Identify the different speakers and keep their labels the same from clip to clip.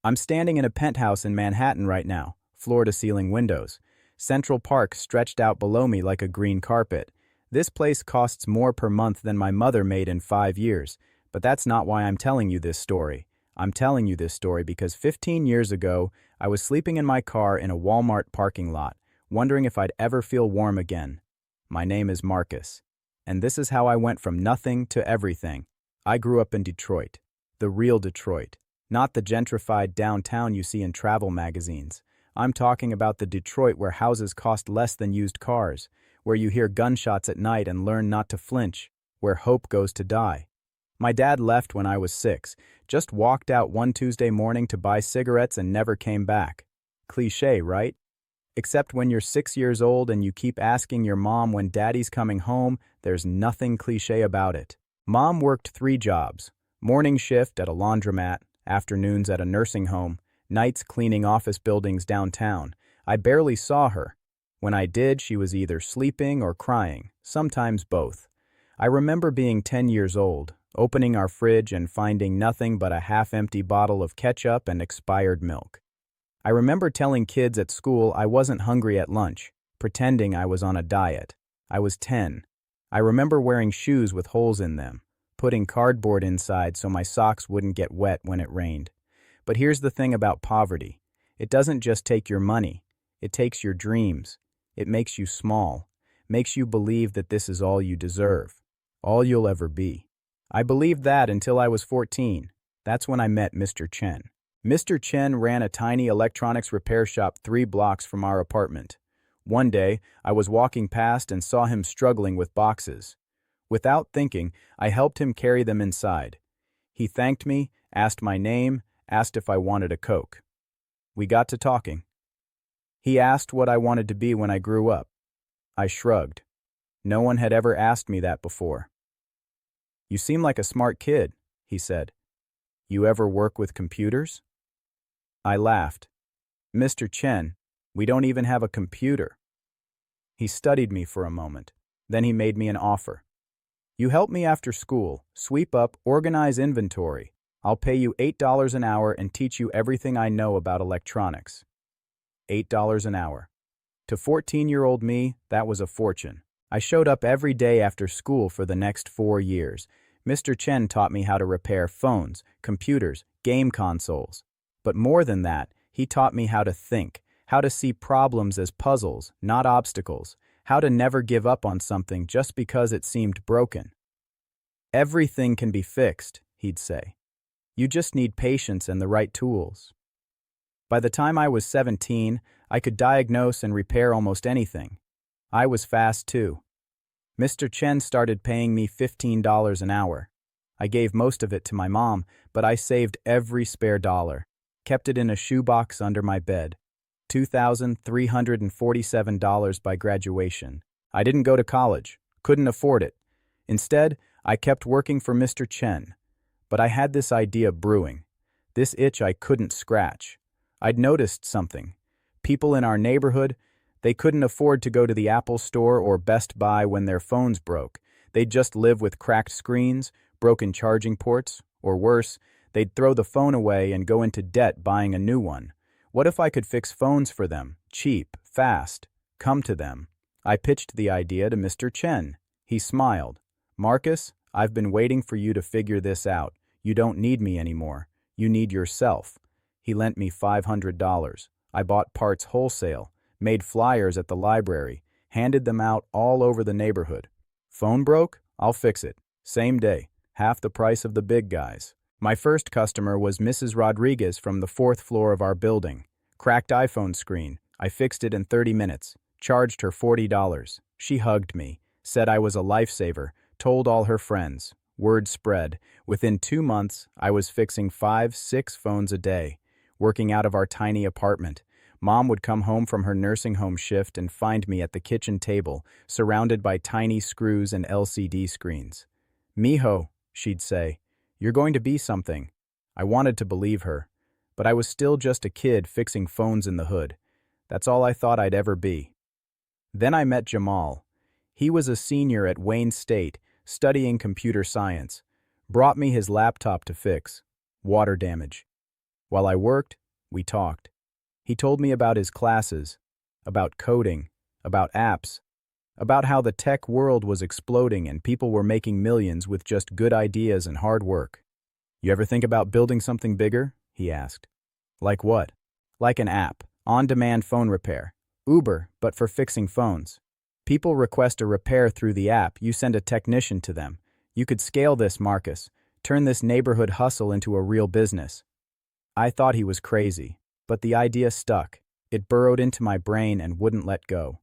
Speaker 1: I'm standing in a penthouse in Manhattan right now, floor-to-ceiling windows. Central Park stretched out below me like a green carpet. This place costs more per month than my mother made in 5 years, but that's not why I'm telling you this story. I'm telling you this story because 15 years ago, I was sleeping in my car in a Walmart parking lot, wondering if I'd ever feel warm again. My name is Marcus, and this is how I went from nothing to everything. I grew up in Detroit, the real Detroit. Not the gentrified downtown you see in travel magazines. I'm talking about the Detroit where houses cost less than used cars, where you hear gunshots at night and learn not to flinch, where hope goes to die. My dad left when I was 6, just walked out one Tuesday morning to buy cigarettes and never came back. Cliché, right? Except when you're 6 years old and you keep asking your mom when daddy's coming home, there's nothing cliché about it. Mom worked 3 jobs: morning shift at a laundromat, afternoons at a nursing home, nights cleaning office buildings downtown. I barely saw her. When I did, she was either sleeping or crying, sometimes both. I remember being 10 years old, opening our fridge and finding nothing but a half-empty bottle of ketchup and expired milk. I remember telling kids at school I wasn't hungry at lunch, pretending I was on a diet. I was 10. I remember wearing shoes with holes in them, putting cardboard inside so my socks wouldn't get wet when it rained. But here's the thing about poverty. It doesn't just take your money. It takes your dreams. It makes you small, makes you believe that this is all you deserve, all you'll ever be. I believed that until I was 14. That's when I met Mr. Chen. Mr. Chen ran a tiny electronics repair shop 3 blocks from our apartment. One day, I was walking past and saw him struggling with boxes. Without thinking, I helped him carry them inside. He thanked me, asked my name, asked if I wanted a Coke. We got to talking. He asked what I wanted to be when I grew up. I shrugged. No one had ever asked me that before. "You seem like a smart kid," he said. "You ever work with computers?" I laughed. "Mr. Chen, we don't even have a computer." He studied me for a moment. Then he made me an offer. "You help me after school, sweep up, organize inventory. I'll pay you $8 an hour and teach you everything I know about electronics." $8 an hour. To 14-year-old me, that was a fortune. I showed up every day after school for the next 4 years. Mr. Chen taught me how to repair phones, computers, game consoles. But more than that, he taught me how to think, how to see problems as puzzles, not obstacles, how to never give up on something just because it seemed broken. "Everything can be fixed," he'd say. "You just need patience and the right tools." By the time I was 17, I could diagnose and repair almost anything. I was fast too. Mr. Chen started paying me $15 an hour. I gave most of it to my mom, but I saved every spare dollar, kept it in a shoebox under my bed. $2,347 by graduation. I didn't go to college, couldn't afford it. Instead, I kept working for Mr. Chen. But I had this idea brewing, this itch I couldn't scratch. I'd noticed something. People in our neighborhood, they couldn't afford to go to the Apple Store or Best Buy when their phones broke. They'd just live with cracked screens, broken charging ports, or worse, they'd throw the phone away and go into debt buying a new one. What if I could fix phones for them, cheap, fast, come to them? I pitched the idea to Mr. Chen. He smiled. "Marcus, I've been waiting for you to figure this out. You don't need me anymore. You need yourself." He lent me $500. I bought parts wholesale, made flyers at the library, handed them out all over the neighborhood. "Phone broke? I'll fix it. Same day. Half the price of the big guys." My first customer was Mrs. Rodriguez from the 4th floor of our building. Cracked iPhone screen. I fixed it in 30 minutes. Charged her $40. She hugged me, said I was a lifesaver, told all her friends. Word spread. Within 2 months, I was fixing 5-6 phones a day, working out of our tiny apartment. Mom would come home from her nursing home shift and find me at the kitchen table, surrounded by tiny screws and LCD screens. "Mijo," she'd say, "you're going to be something." I wanted to believe her, but I was still just a kid fixing phones in the hood. That's all I thought I'd ever be. Then I met Jamal. He was a senior at Wayne State, studying computer science. Brought me his laptop to fix. Water damage. While I worked, we talked. He told me about his classes, about coding, about apps, about how the tech world was exploding and people were making millions with just good ideas and hard work. You ever think about building something bigger? He asked. Like what? Like an app, on-demand phone repair. Uber, but for fixing phones. People request a repair through the app, you send a technician to them. You could scale this, Marcus. Turn this neighborhood hustle into a real business. I thought he was crazy, but the idea stuck. It burrowed into my brain and wouldn't let go.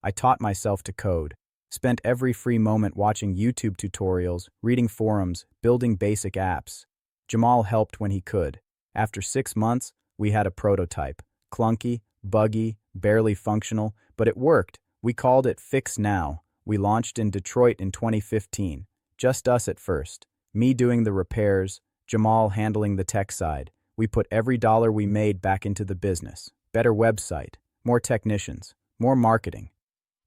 Speaker 1: I taught myself to code, spent every free moment watching YouTube tutorials, reading forums, building basic apps. Jamal helped when he could. After 6 months, we had a prototype. Clunky, buggy, barely functional, but it worked. We called it Fix Now. We launched in Detroit in 2015. Just us at first. Me doing the repairs, Jamal handling the tech side. We put every dollar we made back into the business. Better website, more technicians, more marketing.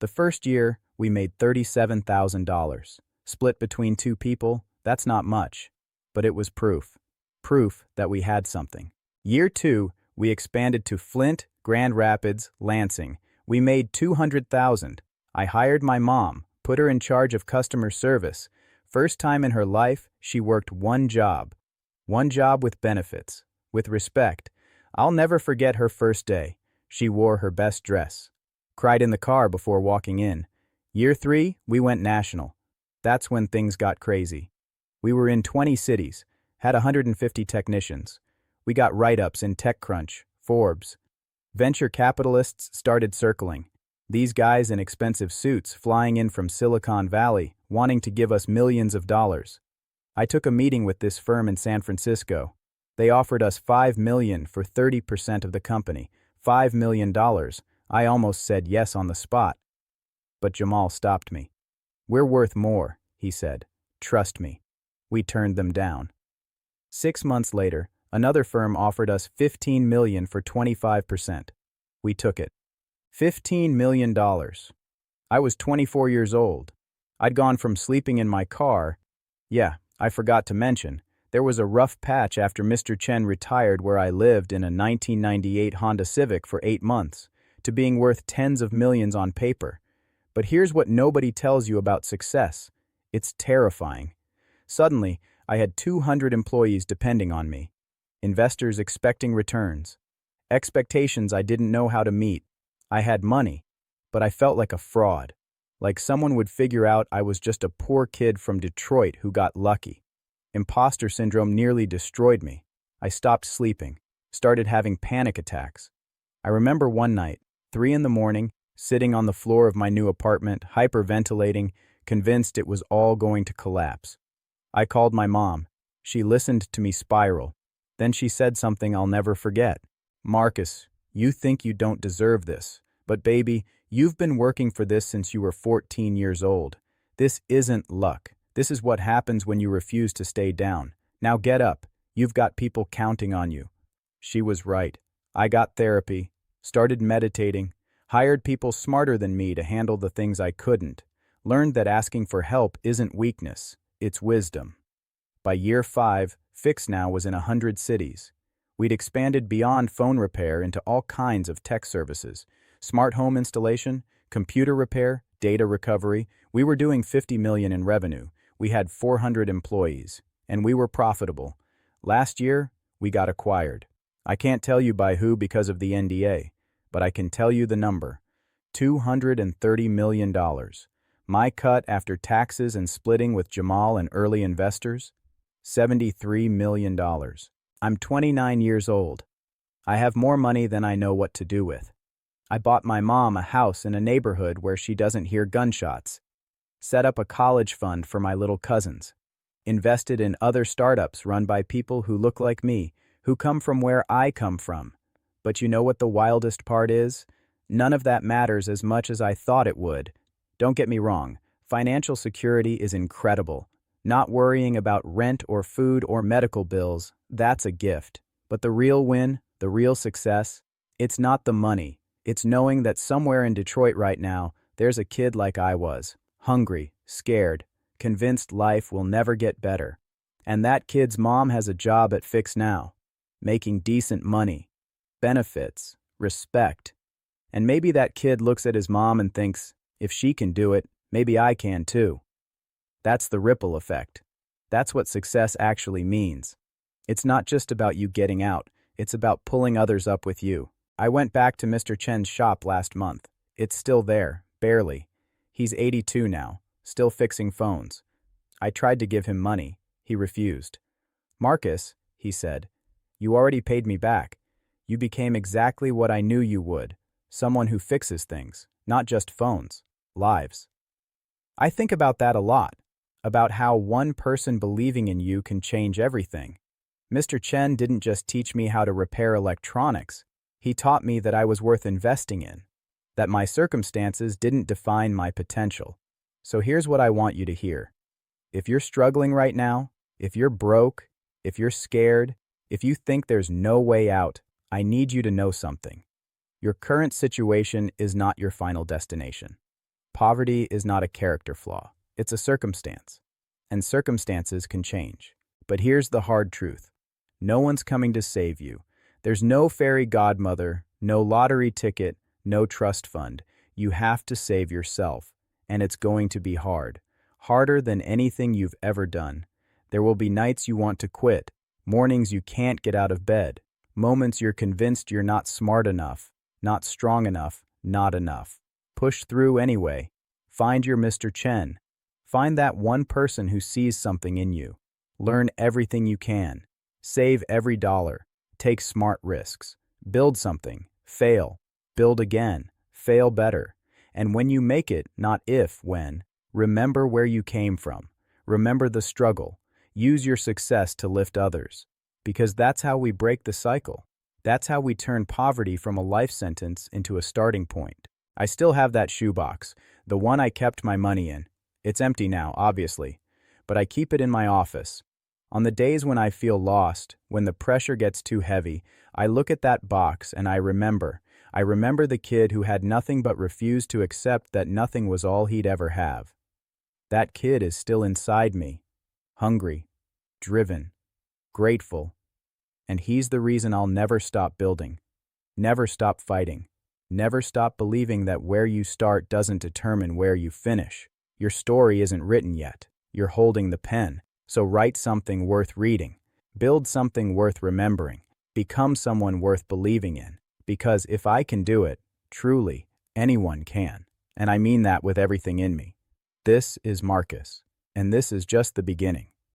Speaker 1: The first year, we made $37,000. Split between 2 people, that's not much. But it was proof. Proof that we had something. Year 2, we expanded to Flint, Grand Rapids, Lansing. We made $200,000. I hired my mom, put her in charge of customer service. First time in her life, she worked one job. One job with benefits, with respect. I'll never forget her first day. She wore her best dress. Cried in the car before walking in. Year 3, we went national. That's when things got crazy. We were in 20 cities, had 150 technicians. We got write-ups in TechCrunch, Forbes. Venture capitalists started circling. These guys in expensive suits flying in from Silicon Valley, wanting to give us millions of dollars. I took a meeting with this firm in San Francisco. They offered us $5 million for 30% of the company. $5 million. I almost said yes on the spot. But Jamal stopped me. We're worth more, he said. Trust me. We turned them down. 6 months later, another firm offered us $15 million for 25%. We took it. $15 million. I was 24 years old. I'd gone from sleeping in my car. Yeah, I forgot to mention, there was a rough patch after Mr. Chen retired where I lived in a 1998 Honda Civic for 8 months, to being worth tens of millions on paper. But here's what nobody tells you about success. It's terrifying. Suddenly, I had 200 employees depending on me. Investors expecting returns. Expectations I didn't know how to meet. I had money, but I felt like a fraud. Like someone would figure out I was just a poor kid from Detroit who got lucky. Imposter syndrome nearly destroyed me. I stopped sleeping, started having panic attacks. I remember one night, 3 in the morning, sitting on the floor of my new apartment, hyperventilating, convinced it was all going to collapse. I called my mom. She listened to me spiral. Then she said something I'll never forget. Marcus, you think you don't deserve this, but baby, you've been working for this since you were 14 years old. This isn't luck. This is what happens when you refuse to stay down. Now get up. You've got people counting on you. She was right. I got therapy, started meditating, hired people smarter than me to handle the things I couldn't, learned that asking for help isn't weakness, it's wisdom. By year 5, Fix Now was in 100 cities. We'd expanded beyond phone repair into all kinds of tech services, smart home installation, computer repair, data recovery. We were doing $50 million in revenue. We had 400 employees, and we were profitable. Last year, we got acquired. I can't tell you by who because of the NDA, but I can tell you the number. $230 million. My cut after taxes and splitting with Jamal and early investors? $73 million. I'm 29 years old. I have more money than I know what to do with. I bought my mom a house in a neighborhood where she doesn't hear gunshots. Set up a college fund for my little cousins. Invested in other startups run by people who look like me, who come from where I come from. But you know what the wildest part is? None of that matters as much as I thought it would. Don't get me wrong, financial security is incredible. Not worrying about rent or food or medical bills, that's a gift. But the real win, the real success, it's not the money. It's knowing that somewhere in Detroit right now, there's a kid like I was, hungry, scared, convinced life will never get better. And that kid's mom has a job at Fix Now. making decent money, benefits, respect. And maybe that kid looks at his mom and thinks, if she can do it, maybe I can too. That's the ripple effect. That's what success actually means. It's not just about you getting out, it's about pulling others up with you. I went back to Mr. Chen's shop last month. It's still there, barely. He's 82 now, still fixing phones. I tried to give him money. He refused. "Marcus," he said, "you already paid me back. You became exactly what I knew you would, someone who fixes things, not just phones, lives." I think about that a lot, about how one person believing in you can change everything. Mr. Chen didn't just teach me how to repair electronics, he taught me that I was worth investing in, that my circumstances didn't define my potential. So here's what I want you to hear. If you're struggling right now, if you're broke, if you're scared, if you think there's no way out, I need you to know something. Your current situation is not your final destination. Poverty is not a character flaw, it's a circumstance. And circumstances can change. But here's the hard truth. No one's coming to save you. There's no fairy godmother, no lottery ticket, no trust fund. You have to save yourself. And it's going to be hard. Harder than anything you've ever done. There will be nights you want to quit, mornings you can't get out of bed, moments you're convinced you're not smart enough, not strong enough, not enough. Push through anyway. Find your Mr. Chen. Find that one person who sees something in you. Learn everything you can. Save every dollar. Take smart risks. Build something. Fail. Build again. Fail better. And when you make it, not if, when, remember where you came from. Remember the struggle. Use your success to lift others. Because that's how we break the cycle. That's how we turn poverty from a life sentence into a starting point. I still have that shoebox, the one I kept my money in. It's empty now, obviously, but I keep it in my office. On the days when I feel lost, when the pressure gets too heavy, I look at that box and I remember. I remember the kid who had nothing but refused to accept that nothing was all he'd ever have. That kid is still inside me, hungry, driven, grateful, and he's the reason I'll never stop building, never stop fighting, never stop believing that where you start doesn't determine where you finish. Your story isn't written yet. You're holding the pen. So write something worth reading. Build something worth remembering. Become someone worth believing in. Because if I can do it, truly, anyone can. And I mean that with everything in me. This is Marcus, and this is just the beginning.